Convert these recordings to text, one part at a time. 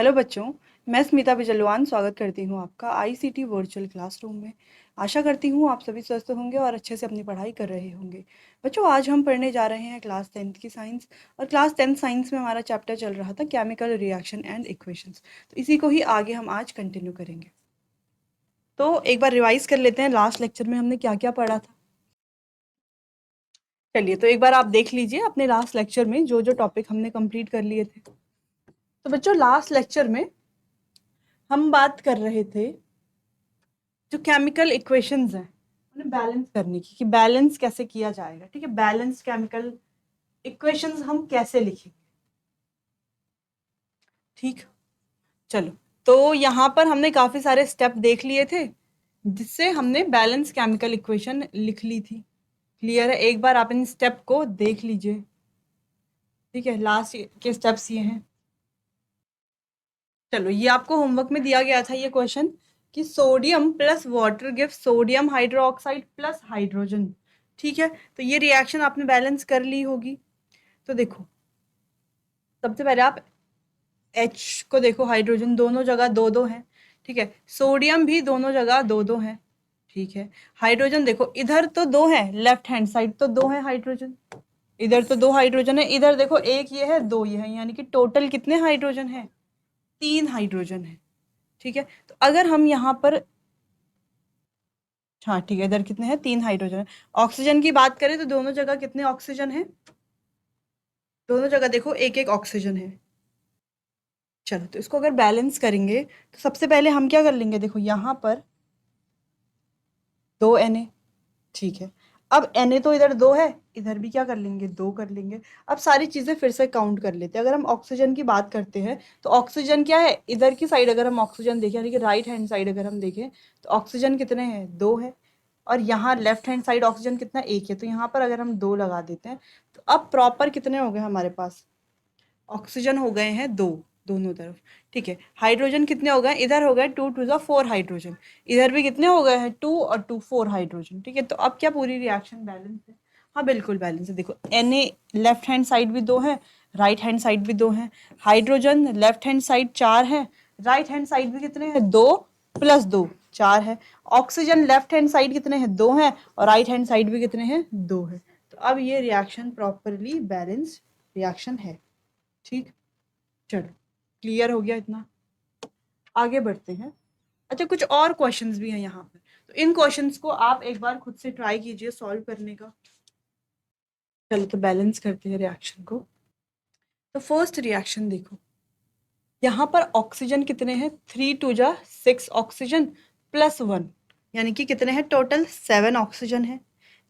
Hello बच्चों, मैं स्मिता बिजलवान स्वागत करती हूँ आपका आईसीटी वर्चुअल क्लासरूम में। आशा करती हूँ आप सभी स्वस्थ होंगे और अच्छे से अपनी पढ़ाई कर रहे होंगे। बच्चों, आज हम पढ़ने जा रहे हैं क्लास 10th की साइंस। और क्लास 10th साइंस में हमारा चैप्टर चल रहा था केमिकल रिएक्शन एंड इक्वेशंस। तो इसी को ही आगे हम आज कंटिन्यू करेंगे। तो एक बार रिवाइज कर लेते हैं, लास्ट लेक्चर में हमने क्या क्या पढ़ा था। चलिए, तो एक बार आप देख लीजिए अपने लास्ट लेक्चर में जो जो टॉपिक हमने कंप्लीट कर लिए थे। तो बच्चों, लास्ट लेक्चर में हम बात कर रहे थे जो केमिकल इक्वेशंस हैं उन्हें बैलेंस करने की, कि बैलेंस कैसे किया जाएगा। ठीक है, बैलेंस केमिकल इक्वेशंस हम कैसे लिखेंगे। ठीक, चलो। तो यहाँ पर हमने काफी सारे स्टेप देख लिए थे जिससे हमने बैलेंस केमिकल इक्वेशन लिख ली थी। क्लियर है? एक बार आप इन स्टेप को देख लीजिए। ठीक है, लास्ट के स्टेप्स ये हैं। चलो, ये आपको होमवर्क में दिया गया था ये क्वेश्चन कि sodium plus water give sodium hydroxide plus hydrogen. ठीक है, तो ये रिएक्शन आपने बैलेंस कर ली होगी। तो देखो, सबसे पहले आप H को देखो, हाइड्रोजन दोनों जगह दो दो है। ठीक है, सोडियम भी दोनों जगह दो दो है। ठीक है, हाइड्रोजन देखो, इधर तो दो है, लेफ्ट हैंड साइड तो दो है हाइड्रोजन, इधर तो दो हाइड्रोजन है, इधर देखो एक ये है दो ये है, यानी कि टोटल कितने हाइड्रोजन है? 3 हाइड्रोजन है। ठीक है, तो अगर हम यहाँ पर, हाँ ठीक है, इधर कितने हैं? 3 हाइड्रोजन है। ऑक्सीजन की बात करें तो दोनों जगह कितने ऑक्सीजन है? दोनों जगह देखो एक एक ऑक्सीजन है। चलो, तो इसको अगर बैलेंस करेंगे तो सबसे पहले हम क्या कर लेंगे, देखो यहाँ पर 2 Na। ठीक है, अब Na तो इधर दो है, इधर भी क्या कर लेंगे? दो कर लेंगे। अब सारी चीजें फिर से काउंट कर लेते हैं। अगर हम ऑक्सीजन की बात करते हैं तो ऑक्सीजन क्या है? इधर की साइड अगर हम ऑक्सीजन देखें, यानी कि राइट हैंड साइड अगर हम देखें तो ऑक्सीजन कितने हैं? दो है। और यहाँ लेफ्ट हैंड साइड ऑक्सीजन कितना? एक है। तो यहाँ पर अगर हम दो लगा देते हैं तो अब प्रॉपर कितने हो गए हमारे पास? ऑक्सीजन हो गए हैं दो, दोनों तरफ। ठीक है, हाइड्रोजन कितने हो गए? इधर हो गए 2 × 4 हाइड्रोजन, इधर भी कितने हो गए हैं? 2 और 2 4 हाइड्रोजन। ठीक है, तो अब क्या पूरी रिएक्शन बैलेंस है? हाँ बिल्कुल बैलेंस है। देखो, Na लेफ्ट हैंड साइड भी दो है, राइट हैंड साइड भी दो है। हाइड्रोजन लेफ्ट हैंड साइड 4 है, राइट हैंड साइड भी कितने हैं? 2 + 2 4 है। ऑक्सीजन लेफ्ट हैंड साइड कितने हैं? 2 है, और राइट हैंड साइड भी कितने हैं? 2 है। तो अब ये रिएक्शन प्रॉपरली बैलेंस रिएक्शन है। ठीक, चलो, क्लियर हो गया इतना। आगे बढ़ते हैं। अच्छा, कुछ और क्वेश्चंस भी हैं यहाँ पर, तो इन क्वेश्चंस को आप एक बार खुद से ट्राई कीजिए सॉल्व करने का। चलो, तो बैलेंस करते हैं रिएक्शन को। तो फर्स्ट रिएक्शन देखो, यहाँ पर ऑक्सीजन कितने हैं? 3 × 2 = 6 ऑक्सीजन +1, यानी कि कितने हैं टोटल? 7 ऑक्सीजन है।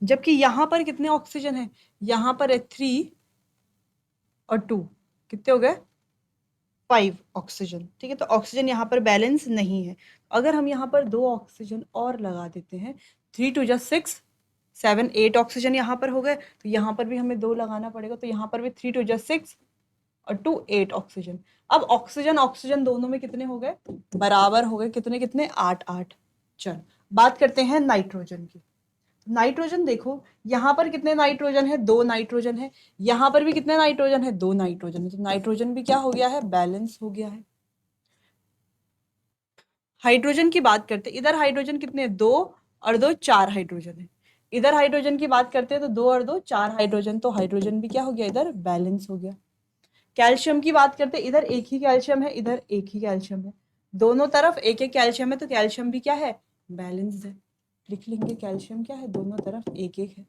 जबकि यहाँ पर कितने ऑक्सीजन है? यहाँ पर है 3 और 2, कितने हो गए? 5 ऑक्सीजन। ठीक है, तो ऑक्सीजन यहाँ पर बैलेंस नहीं है। अगर हम यहाँ पर 2 ऑक्सीजन और लगा देते हैं, 3 × 2 = 6, 7 8 ऑक्सीजन यहाँ पर हो गए, तो यहाँ पर भी हमें 2 लगाना पड़ेगा। तो यहाँ पर भी 3 × 2 = 6 और 2 8 ऑक्सीजन। अब ऑक्सीजन ऑक्सीजन दोनों में कितने हो गए? बराबर हो गए। कितने कितने? 8 8। चलो, बात करते हैं नाइट्रोजन की। नाइट्रोजन देखो, यहाँ पर कितने नाइट्रोजन है? 2 नाइट्रोजन है। यहाँ पर भी कितने नाइट्रोजन है? 2 नाइट्रोजन है। तो नाइट्रोजन भी क्या हो गया है? बैलेंस हो गया है। हाइड्रोजन की बात करते हैं, इधर हाइड्रोजन कितने? 2 और 2 4 हाइड्रोजन है। इधर हाइड्रोजन की बात करते हैं तो 2 और 2 4 हाइड्रोजन, तो हाइड्रोजन भी क्या हो गया? इधर बैलेंस हो गया। कैल्शियम की बात करते हैं, इधर एक ही कैल्शियम है, इधर एक ही कैल्शियम है, दोनों तरफ एक एक कैल्शियम है, तो कैल्शियम भी क्या है? बैलेंस है। लिख लेंगे कैल्शियम क्या है? दोनों तरफ एक एक है,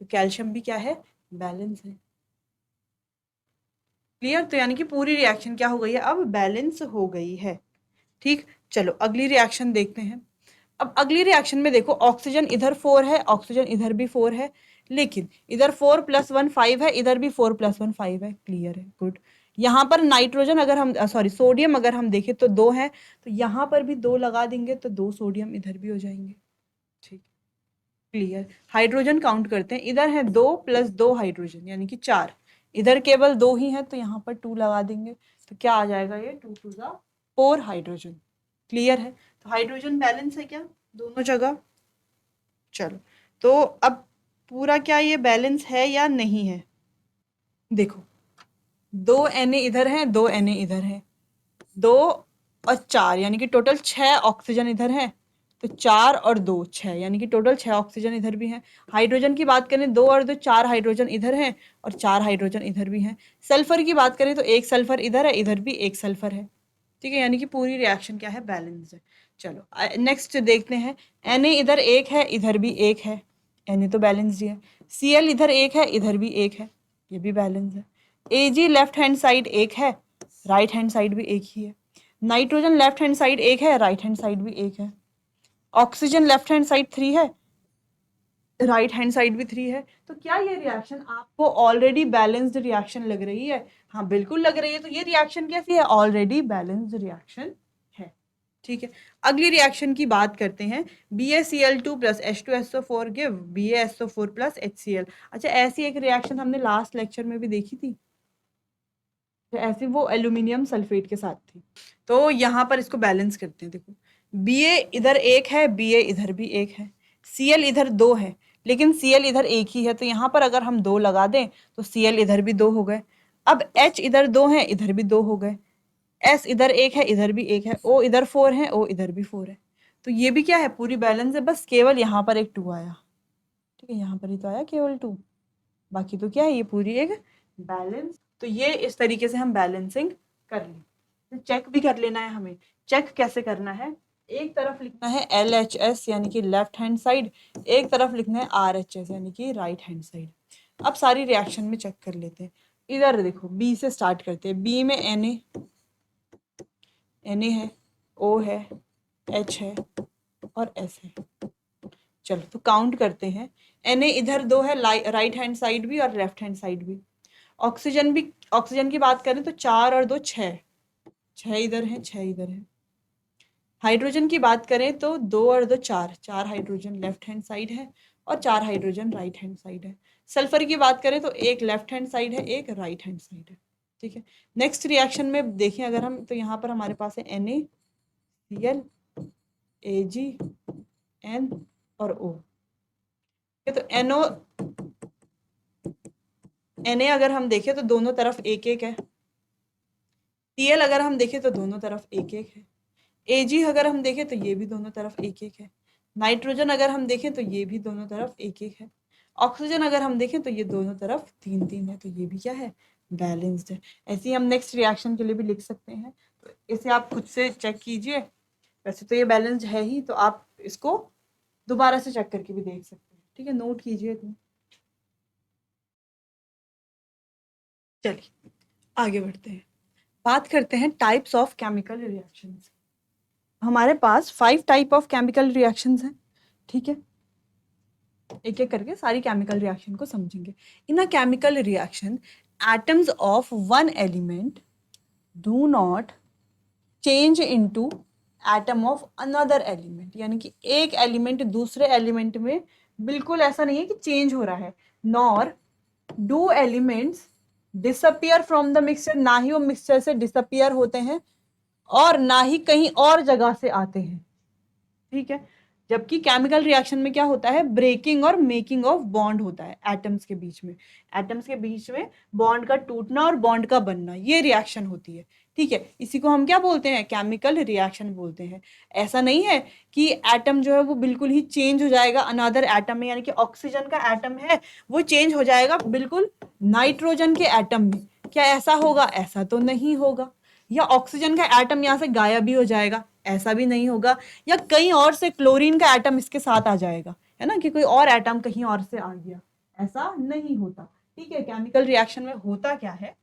तो कैल्शियम भी क्या है? बैलेंस है। क्लियर? तो यानी कि पूरी रिएक्शन क्या हो गई है? अब बैलेंस हो गई है। ठीक, चलो अगली रिएक्शन देखते हैं। अब अगली रिएक्शन में देखो, ऑक्सीजन इधर 4 है, ऑक्सीजन इधर भी 4 है, लेकिन इधर 4 + 1 5 है, इधर भी 4 + 1 5 है। क्लियर है? गुड। यहाँ पर नाइट्रोजन अगर हम सॉरी सोडियम अगर हम देखें तो 2 है, तो यहाँ पर भी 2 लगा देंगे तो 2 सोडियम इधर भी हो जाएंगे। ठीक, क्लियर। हाइड्रोजन काउंट करते हैं, इधर है 2 + 2 हाइड्रोजन, यानी कि 4, इधर केवल 2 ही है, तो यहाँ पर 2 लगा देंगे, तो क्या आ जाएगा? ये 2 × 2 = 4 हाइड्रोजन। क्लियर है? तो हाइड्रोजन बैलेंस है क्या दोनों जगह? चलो, तो अब पूरा क्या ये बैलेंस है या नहीं है? देखो, 2 Na इधर है, 2 Na इधर है, 2 और 4 यानी कि टोटल 6 ऑक्सीजन इधर है, तो 4 और 2 6 यानी कि टोटल 6 ऑक्सीजन इधर भी हैं। हाइड्रोजन की बात करें 2 और 2 4 हाइड्रोजन इधर हैं और 4 हाइड्रोजन इधर भी हैं। सल्फर की बात करें तो 1 सल्फर इधर है, इधर भी 1 सल्फर है। ठीक है, यानी कि पूरी रिएक्शन क्या है, बैलेंस है। चलो नेक्स्ट देखते हैं, Na इधर 1 है, इधर भी 1 है, Na तो बैलेंस ही है। Cl इधर 1 है, इधर भी 1 है, ये भी बैलेंस है। Ag लेफ्ट हैंड साइड 1 है, राइट हैंड साइड भी 1 ही है। नाइट्रोजन लेफ्ट हैंड साइड 1 है, राइट हैंड साइड भी 1 है। ऑक्सीजन लेफ्ट हैंड साइड 3 है, राइट हैंड साइड भी 3 है। तो क्या ये रिएक्शन आपको ऑलरेडी बैलेंस्ड रिएक्शन लग रही है? हाँ बिल्कुल लग रही है। तो ये रिएक्शन कैसी है? ऑलरेडी बैलेंस्ड रिएक्शन है। ठीक है, अगली रिएक्शन की बात करते हैं। BaCl2 plus H2SO4 give BaSO4 plus HCl। अच्छा, ऐसी एक रिएक्शन हमने लास्ट लेक्चर में भी देखी थी, ऐसी वो एल्यूमिनियम सल्फेट के साथ थी। तो यहाँ पर इसको बैलेंस करते हैं। देखो, Ba इधर 1 है, Ba इधर भी 1 है, Cl इधर 2 है, लेकिन Cl इधर 1 ही है, तो यहाँ पर अगर हम 2 लगा दें तो Cl इधर भी 2 हो गए। अब H इधर 2 है, इधर भी 2 हो गए। S इधर 1 है, इधर भी 1 है। O इधर 4 है, O इधर भी 4 है। तो ये भी क्या है, पूरी बैलेंस है। बस केवल यहाँ पर एक 2 आया। ठीक है, यहाँ पर ही तो आया केवल 2, बाकी तो क्या है, ये पूरी एक बैलेंस। तो ये इस तरीके से हम बैलेंसिंग कर लें। तो चेक भी कर लेना है हमें। चेक कैसे करना है? एक तरफ लिखना है LHS यानी कि लेफ्ट हैंड साइड, एक तरफ लिखना है RHS यानी कि राइट हैंड साइड। अब सारी रिएक्शन में चेक कर लेते हैं। इधर देखो, बी से स्टार्ट करते हैं। बी में Na है, O है, H है और S है। चलो तो काउंट करते हैं। Na इधर 2 है, राइट हैंड साइड भी और लेफ्ट हैंड साइड भी। ऑक्सीजन भी, ऑक्सीजन की बात करें तो 4 और 2 6, 6 इधर है, 6 इधर है। हाइड्रोजन की बात करें तो 2 और 2 4, 4 हाइड्रोजन लेफ्ट हैंड साइड है और 4 हाइड्रोजन राइट हैंड साइड है। सल्फर की बात करें तो एक लेफ्ट हैंड साइड है, एक राइट हैंड साइड है। ठीक है, नेक्स्ट रिएक्शन में देखें अगर हम, तो यहाँ पर हमारे पास है NaCl Ag N और O। तो Na अगर हम देखें तो दोनों तरफ एक एक है। Cl अगर हम देखें तो दोनों तरफ एक एक है। Ag अगर हम देखें तो ये भी दोनों तरफ एक एक है। नाइट्रोजन अगर हम देखें तो ये भी दोनों तरफ एक एक है। ऑक्सीजन अगर हम देखें तो ये दोनों तरफ 3 3 है। तो ये भी क्या है, बैलेंस्ड है। ऐसे ही हम नेक्स्ट रिएक्शन के लिए भी लिख सकते हैं। तो इसे आप खुद से चेक कीजिए। वैसे तो ये बैलेंस्ड है ही, तो आप इसको दोबारा से चेक करके भी देख सकते हैं। ठीक है, नोट कीजिए तुम। चलिए आगे बढ़ते हैं, बात करते हैं टाइप्स ऑफ केमिकल रिएक्शंस। हमारे पास 5 टाइप ऑफ केमिकल रिएक्शंस हैं। ठीक है, एक एक करके सारी केमिकल रिएक्शन को समझेंगे। In a chemical reaction, atoms of one element do not change into atom of another element. यानी कि एक एलिमेंट दूसरे एलिमेंट में बिल्कुल ऐसा नहीं है कि चेंज हो रहा है। Nor do elements disappear from the mixture, ना ही वो मिक्सचर से डिसअपियर होते हैं और ना ही कहीं और जगह से आते हैं। ठीक है, जबकि केमिकल रिएक्शन में क्या होता है, ब्रेकिंग और मेकिंग ऑफ बॉन्ड होता है एटम्स के बीच में। एटम्स के बीच में बॉन्ड का टूटना और बॉन्ड का बनना, ये रिएक्शन होती है। ठीक है, इसी को हम क्या बोलते हैं, केमिकल रिएक्शन बोलते हैं। ऐसा नहीं है कि एटम जो है वो बिल्कुल ही चेंज हो जाएगा अनदर एटम में। यानी कि ऑक्सीजन का एटम है वो चेंज हो जाएगा बिल्कुल नाइट्रोजन के एटम में। क्या ऐसा होगा? ऐसा तो नहीं होगा। या ऑक्सीजन का एटम यहाँ से गायब भी हो जाएगा, ऐसा भी नहीं होगा। या कहीं और से क्लोरीन का एटम इसके साथ आ जाएगा, है ना, कि कोई और एटम कहीं और से आ गया, ऐसा नहीं होता। ठीक है, केमिकल रिएक्शन में होता क्या है,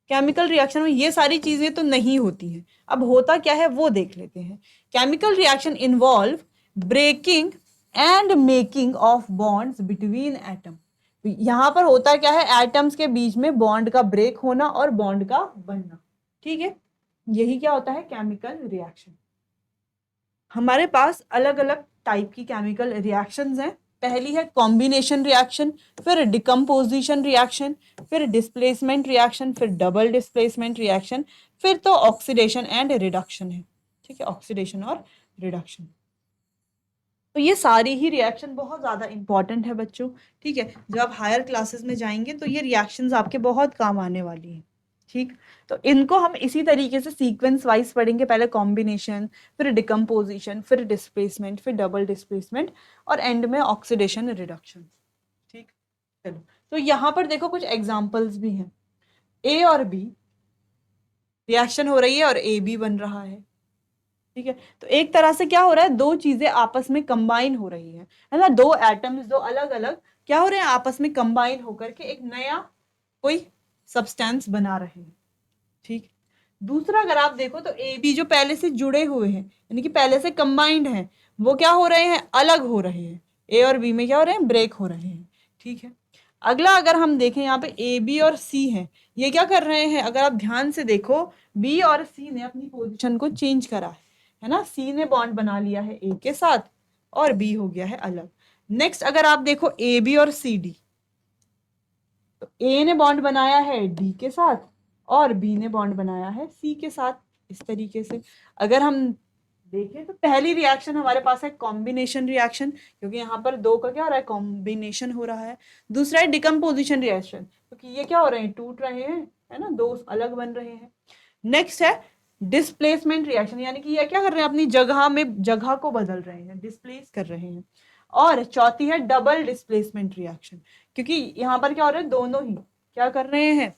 केमिकल रिएक्शन में ये सारी चीजें तो नहीं होती हैं। अब होता क्या है वो देख लेते हैं। Chemical reaction involve breaking and making of bonds between atom. यहां पर होता क्या है, एटम्स के बीच में बॉन्ड का ब्रेक होना और बॉन्ड का बनना। ठीक है, यही क्या होता है, केमिकल रिएक्शन। हमारे पास अलग अलग टाइप की केमिकल रिएक्शंस हैं। पहली है कॉम्बिनेशन रिएक्शन, फिर डिकम्पोजिशन रिएक्शन, फिर डिस्प्लेसमेंट रिएक्शन, फिर डबल डिस्प्लेसमेंट रिएक्शन, फिर तो ऑक्सीडेशन एंड रिडक्शन है। ठीक है, ऑक्सीडेशन और रिडक्शन। तो ये सारी ही रिएक्शन बहुत ज़्यादा इंपॉर्टेंट है बच्चों। ठीक है, जब आप हायर क्लासेस में जाएंगे तो ये रिएक्शंस आपके बहुत काम आने वाली हैं। ठीक, तो इनको हम इसी तरीके से सीक्वेंस वाइज पढ़ेंगे, पहले कॉम्बिनेशन, फिर डिकम्पोजिशन, फिर डिस्प्लेसमेंट, फिर डबल डिस्प्लेसमेंट और एंड में ऑक्सीडेशन रिडक्शन। ठीक, चलो तो यहाँ पर देखो कुछ एग्जांपल्स भी हैं। ए और बी रिएक्शन हो रही है और ए बी बन रहा है। ठीक है, तो एक तरह से क्या हो रहा है, दो चीजें आपस में कंबाइन हो रही है ना, दो एटम्स, दो अलग अलग क्या हो रहे हैं, आपस में कंबाइन होकर के एक नया कोई सब्सटेंस बना रहे हैं। ठीक, दूसरा अगर आप देखो तो ए बी जो पहले से जुड़े हुए हैं, यानी कि पहले से कंबाइंड हैं, वो क्या हो रहे हैं, अलग हो रहे हैं। ए और बी में क्या हो रहे हैं, ब्रेक हो रहे हैं। ठीक है, अगला अगर हम देखें यहाँ पे ए बी और सी है, ये क्या कर रहे हैं, अगर आप ध्यान से देखो बी और सी ने अपनी पोजीशन को चेंज करा है ना, सी ने बॉन्ड बना लिया है ए के साथ और बी हो गया है अलग। नेक्स्ट अगर आप देखो ए बी और सी डी, तो ए ने बॉन्ड बनाया है डी के साथ और बी ने बॉन्ड बनाया है सी के साथ। इस तरीके से अगर हम देखें तो पहली रिएक्शन हमारे पास है कॉम्बिनेशन रिएक्शन, क्योंकि यहाँ पर दो का क्या हो रहा है, कॉम्बिनेशन हो रहा है। दूसरा है डिकम्पोजिशन रिएक्शन, क्योंकि ये क्या हो रहे हैं, टूट रहे हैं, है ना, दो अलग बन रहे हैं। नेक्स्ट है डिस्प्लेसमेंट रिएक्शन, यानी कि ये क्या कर रहे हैं, अपनी जगह में जगह को बदल रहे हैं, डिस्प्लेस कर रहे हैं। और चौथी है डबल डिस्प्लेसमेंट रिएक्शन, क्योंकि यहाँ पर क्या हो रहा है, दोनों ही क्या कर रहे हैं,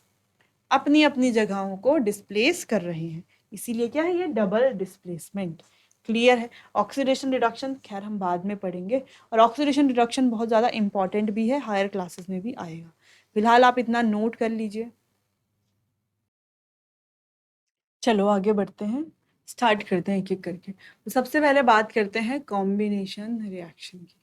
अपनी अपनी जगहों को डिस्प्लेस कर रहे हैं, इसीलिए क्या है, ये डबल डिस्प्लेसमेंट। क्लियर है। ऑक्सीडेशन रिडक्शन खैर हम बाद में पढ़ेंगे, और ऑक्सीडेशन रिडक्शन बहुत ज़्यादा इंपॉर्टेंट भी है, हायर क्लासेस में भी आएगा। फिलहाल आप इतना नोट कर लीजिए। चलो आगे बढ़ते हैं, स्टार्ट करते हैं एक एक करके। तो सबसे पहले बात करते हैं कॉम्बिनेशन रिएक्शन की।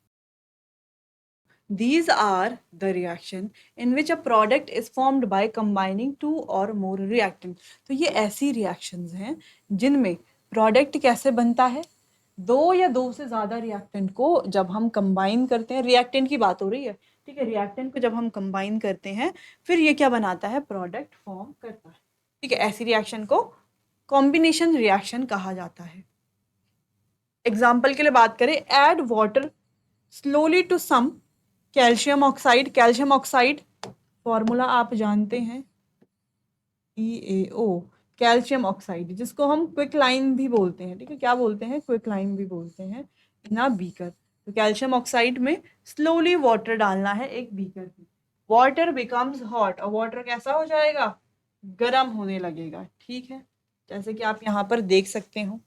These are the reaction in which a product is formed by combining two or more reactant। तो ये ऐसी reactions हैं जिनमें product कैसे बनता है, दो या दो से ज्यादा रिएक्टेंट को जब हम कंबाइन करते हैं, रिएक्टेंट की बात हो रही है, ठीक है, रिएक्टेंट को जब हम कंबाइन करते हैं फिर ये क्या बनाता है, प्रोडक्ट फॉर्म करता है। ठीक है, ऐसी रिएक्शन को कॉम्बिनेशन रिएक्शन कहा जाता है। एग्जाम्पल के लिए बात करें, add water slowly to some calcium oxide. Calcium oxide formula आप जानते हैं, EaO, कैल्शियम ऑक्साइड, जिसको हम क्विक लाइन भी बोलते हैं। ठीक है, क्या बोलते हैं, क्विक लाइन भी बोलते हैं, इन अ बीकर। तो कैल्शियम ऑक्साइड में स्लोली वाटर डालना है एक बीकर में, वाटर बिकम्स हॉट, और वाटर कैसा हो जाएगा, गर्म होने लगेगा। ठीक है, जैसे कि आप यहाँ पर देख सकते हो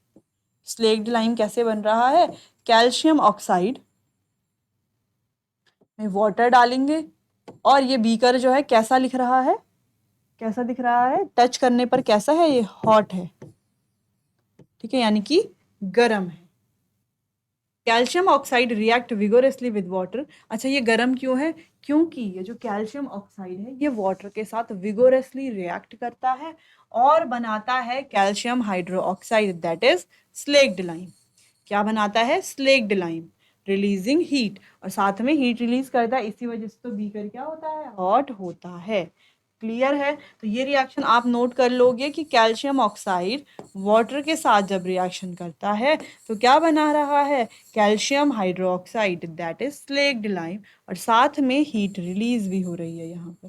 स्लेक्ड लाइन कैसे बन रहा है, कैल्शियम ऑक्साइड में वाटर डालेंगे और ये बीकर जो है कैसा लिख रहा है, कैसा दिख रहा है, टच करने पर कैसा है, ये हॉट है। ठीक है, यानी कि गर्म है। Calcium oxide react vigorously with water. अच्छा, ये गर्म क्यों है, क्योंकि ये जो कैल्शियम ऑक्साइड है ये वाटर के साथ विगोरसली रिएक्ट करता है और बनाता है calcium hydro oxide, that is slaked lime. क्या बनाता है, स्लेक्ड लाइम, रिलीजिंग हीट, और साथ में हीट रिलीज करता है, इसी वजह से तो बीकर क्या होता है, हॉट होता है। क्लियर है। तो ये रिएक्शन आप नोट कर लोगे कि कैल्शियम ऑक्साइड वाटर के साथ जब रिएक्शन करता है तो क्या बना रहा है, calcium hydroxide, that is slaked lime, और साथ में हीट रिलीज भी हो रही है यहाँ पर।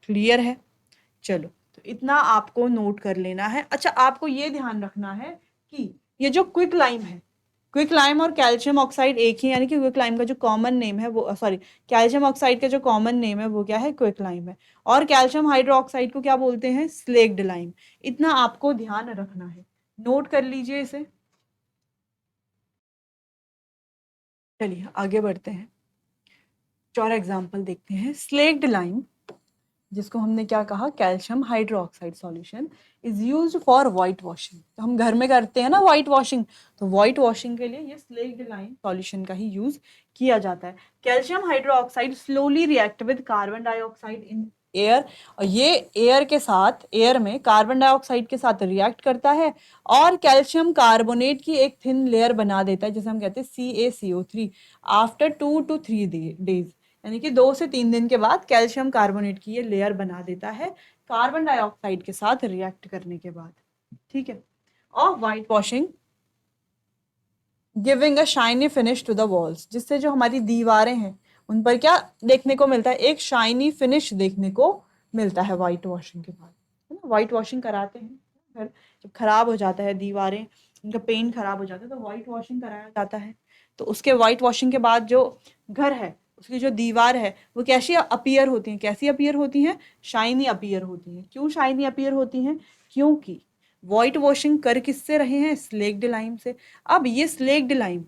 क्लियर है। चलो, तो इतना आपको नोट कर लेना है। अच्छा, आपको ये ध्यान रखना है कि ये जो क्विक लाइम है, क्विक लाइम और कैल्शियम ऑक्साइड एक ही, यानी कि क्विक लाइम का जो कॉमन नेम है वो, सॉरी, कैल्शियम ऑक्साइड का जो कॉमन नेम है वो क्या है, क्विक लाइम है, और कैल्शियम हाइड्रोक्साइड को क्या बोलते हैं, स्लेक्ड लाइम। इतना आपको ध्यान रखना है, नोट कर लीजिए इसे। चलिए आगे बढ़ते हैं, और एग्जाम्पल देखते हैं। स्लेक्ड लाइम, जिसको हमने क्या कहा, calcium hydroxide solution, is used for white washing. तो हम घर में करते हैं ना व्हाइट वॉशिंग, तो व्हाइट वॉशिंग के लिए ये स्लेक्ड लाइम सॉल्यूशन का ही यूज किया जाता है। Calcium hydroxide slowly react with carbon dioxide in air, और ये एयर के साथ, एयर में कार्बन डाइऑक्साइड के साथ रिएक्ट करता है और कैल्शियम कार्बोनेट की एक थिन लेयर बना देता है, जैसे हम कहते हैं CaCO3, आफ्टर 2 to 3 डेज, यानी कि 2 से 3 दिन के बाद कैल्शियम कार्बोनेट की ये लेयर बना देता है कार्बन डाइऑक्साइड के साथ रिएक्ट करने के बाद। ठीक है, और white washing giving a shiny finish to the walls, जिससे जो हमारी दीवारें हैं उन पर क्या देखने को मिलता है, एक शाइनी फिनिश देखने को मिलता है व्हाइट वॉशिंग के बाद। व्हाइट वॉशिंग कराते हैं घर, जब खराब हो जाता है दीवारें, उनका पेंट खराब हो जाता है तो व्हाइट वॉशिंग कराया जाता है। तो उसके व्हाइट वॉशिंग के बाद जो घर है उसकी जो दीवार है वो कैसी अपीयर होती हैं, कैसी अपीयर होती हैं, शाइनी अपीयर होती हैं। क्यों शाइनी अपीयर होती हैं? क्योंकि व्हाइट वॉशिंग कर किससे रहे हैं, स्लेक्ड लाइम से। अब ये स्लेक्ड लाइम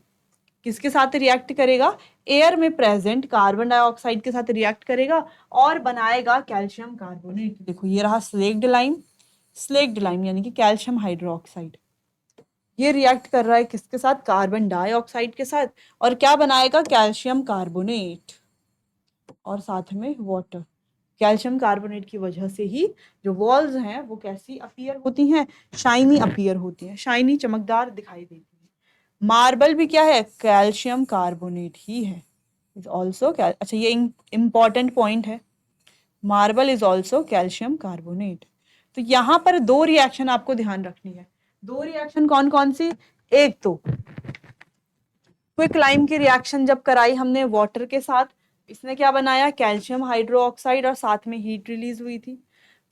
किसके साथ रिएक्ट करेगा, एयर में प्रेजेंट कार्बन डाइऑक्साइड के साथ रिएक्ट करेगा और बनाएगा कैल्शियम कार्बोनेट। देखो ये रहा स्लेक्ड लाइम, स्लेक्ड लाइम यानी कि कैल्शियम हाइड्रोक्साइड, ये रिएक्ट कर रहा है किसके साथ, कार्बन डाइऑक्साइड के साथ, और क्या बनाएगा, कैल्शियम कार्बोनेट और साथ में वाटर। कैल्शियम कार्बोनेट की वजह से ही जो वॉल्स हैं वो कैसी अपीयर होती हैं, शाइनी अपीयर होती हैं, शाइनी चमकदार दिखाई देती है। मार्बल भी क्या है, कैल्शियम कार्बोनेट ही है, इज ऑल्सो। अच्छा ये इंपॉर्टेंट पॉइंट है, marble is also calcium carbonate. तो यहां पर दो रिएक्शन आपको ध्यान रखनी है। दो रिएक्शन कौन कौन सी, एक तो क्विक लाइम की रिएक्शन जब कराई हमने वाटर के साथ, इसने क्या बनाया, कैल्शियम हाइड्रोक्साइड और साथ में हीट रिलीज हुई थी।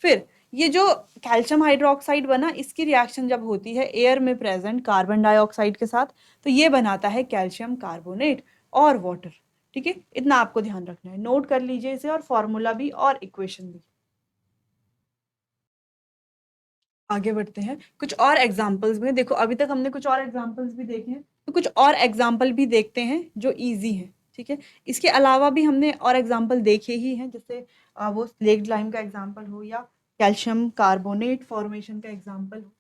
फिर ये जो कैल्शियम हाइड्रोक्साइड बना, इसकी रिएक्शन जब होती है एयर में प्रेजेंट कार्बन डाइऑक्साइड के साथ, तो ये बनाता है कैल्शियम कार्बोनेट और वाटर। ठीक है, इतना आपको ध्यान रखना है, नोट कर लीजिए इसे, और फॉर्मूला भी और इक्वेशन भी। आगे बढ़ते हैं, कुछ और एग्जाम्पल्स में देखो, अभी तक हमने कुछ और एग्जाम्पल्स भी देखे हैं, तो कुछ और एग्जाम्पल भी देखते हैं जो इजी हैं। ठीक है, इसके अलावा भी हमने और एग्जाम्पल देखे ही हैं, जैसे वो स्लेक्ड लाइम का एग्जाम्पल हो या कैल्शियम कार्बोनेट फॉर्मेशन का एग्जाम्पल हो।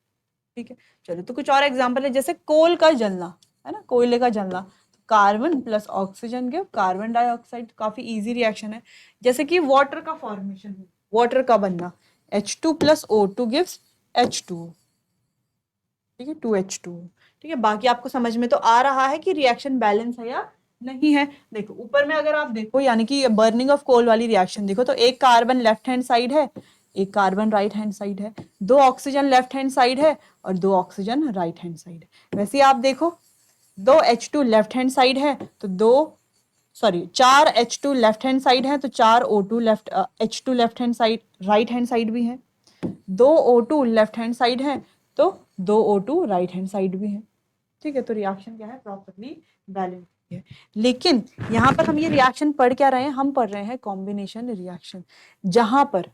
ठीक है, चलो तो कुछ और एग्जाम्पल है, जैसे कोल का जलना, है ना, कोयले का जलना, carbon plus oxygen give carbon dioxide, काफी इजी रिएक्शन है। जैसे कि वाटर का फॉर्मेशन है, वाटर का बनना, H2 plus O2 gives H2, ठीक है, 2H2। ठीक है, बाकी आपको समझ में तो आ रहा है कि रिएक्शन बैलेंस है या नहीं है। देखो ऊपर में अगर आप देखो, यानी कि बर्निंग ऑफ कोल वाली रिएक्शन देखो, तो एक कार्बन लेफ्ट हैंड साइड है, एक कार्बन राइट हैंड साइड है, दो ऑक्सीजन लेफ्ट हैंड साइड है और दो ऑक्सीजन राइट हैंड साइड है। वैसे आप देखो, दो H2 लेफ्ट हैंड साइड है तो दो, सॉरी, चार H2 लेफ्ट हैंड साइड है तो चार O2 left, H2 left hand side, right hand side भी है, दो O2 लेफ्ट हैंड साइड है तो दो O2 राइट हैंड साइड भी है। ठीक है, तो रिएक्शन क्या है, प्रॉपर्ली बैलेंस है। लेकिन यहाँ पर हम ये रिएक्शन पढ़ क्या रहे हैं, हम पढ़ रहे हैं कॉम्बिनेशन रिएक्शन, जहां पर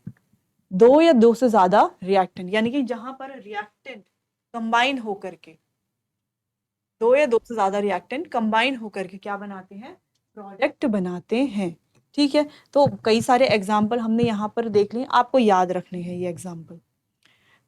दो या दो से ज्यादा रिएक्टेंट, यानी कि जहां पर रिएक्टेंट कंबाइन होकर के, दो या दो से ज्यादा रिएक्टेंट कंबाइन होकर के क्या बनाते हैं, प्रोडक्ट बनाते हैं। ठीक है, तो कई सारे एग्जाम्पल हमने यहाँ पर देख लिए, आपको याद रखने हैं ये एग्जाम्पल।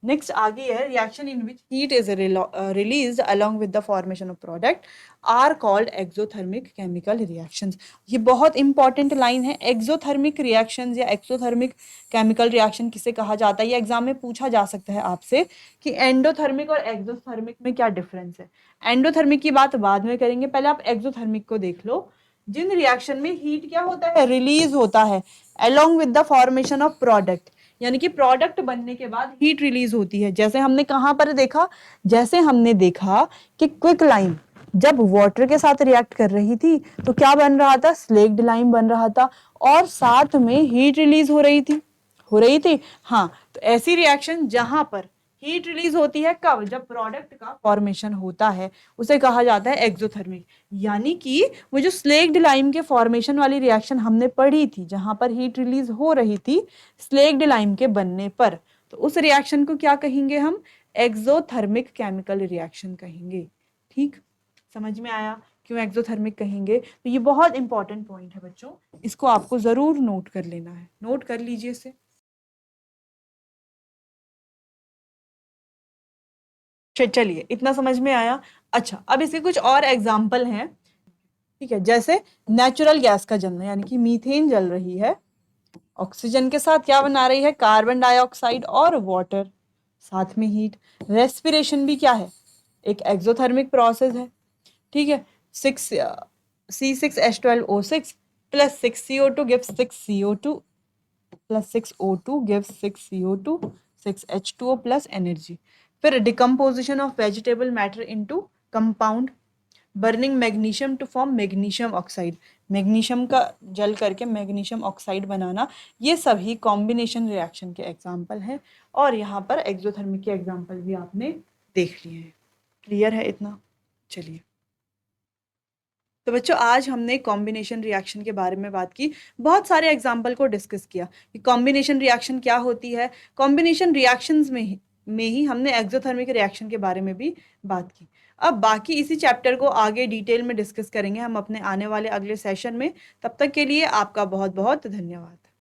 नेक्स्ट आगे है, reaction in which heat is released along with the formation of product are called exothermic chemical reactions. ये बहुत इंपॉर्टेंट लाइन है, एक्सोथर्मिक रिएक्शंस या एक्सोथर्मिक केमिकल रिएक्शन किसे कहा जाता है, ये एग्जाम में पूछा जा सकता है आपसे कि एंडोथर्मिक और एक्सोथर्मिक में क्या डिफरेंस है। एंडोथर्मिक की बात बाद में करेंगे, पहले आप एक्सोथर्मिक को देख लो। जिन रिएक्शन में हीट क्या होता है, रिलीज होता है along with the formation of product, यानी कि प्रोडक्ट बनने के बाद हीट रिलीज होती है। जैसे हमने कहां पर देखा, जैसे हमने देखा कि क्विक लाइम जब वाटर के साथ रिएक्ट कर रही थी तो क्या बन रहा था, स्लेक्ड लाइम बन रहा था और साथ में हीट रिलीज हो रही थी। हाँ, तो ऐसी रिएक्शन जहां पर हीट रिलीज होती है, कब, जब प्रोडक्ट का फॉर्मेशन होता है, उसे कहा जाता है एक्सोथर्मिक। यानी कि वो जो स्लेक्ड लाइम के फॉर्मेशन वाली रिएक्शन हमने पढ़ी थी, जहां पर हीट रिलीज हो रही थी स्लेक्ड लाइम के बनने पर, तो उस रिएक्शन को क्या कहेंगे हम, एक्सोथर्मिक केमिकल रिएक्शन कहेंगे। ठीक, समझ में आया क्यों एक्सोथर्मिक कहेंगे। तो ये बहुत इंपॉर्टेंट पॉइंट है बच्चों, इसको आपको जरूर नोट कर लेना है, नोट कर लीजिए इसे। चलिए, इतना समझ में आया। अच्छा, अब इसके कुछ और एग्जाम्पल हैं। ठीक है, जैसे नेचुरल गैस का जलना, यानी कि मीथेन जल रही है, ऑक्सीजन के साथ क्या बना रही है, कार्बन डाइऑक्साइड और वाटर, साथ में हीट। रेस्पिरेशन भी क्या है, एक एक्सोथर्मिक प्रोसेस है। ठीक है, 6 C6H12O6 plus 6CO2 gives 6CO2 plus 6O2 gives 6CO2, 6H2O plus energy. फिर decomposition of vegetable matter into compound, burning magnesium to form magnesium oxide. Magnesium का जल करके मैग्नीशियम ऑक्साइड बनाना, ये सभी कॉम्बिनेशन रिएक्शन के एग्जाम्पल हैं। और यहाँ पर एक्सोथर्मिक के एग्जाम्पल भी आपने देख लिए हैं। क्लियर है इतना? चलिए, तो बच्चों आज हमने कॉम्बिनेशन रिएक्शन के बारे में बात की, बहुत सारे एग्जाम्पल को डिस्कस किया कि कॉम्बिनेशन रिएक्शन क्या होती है। कॉम्बिनेशन रिएक्शंस में ही हमने एक्सोथर्मिक रिएक्शन के बारे में भी बात की। अब बाकी इसी चैप्टर को आगे डिटेल में डिस्कस करेंगे हम अपने आने वाले अगले सेशन में। तब तक के लिए आपका बहुत बहुत धन्यवाद।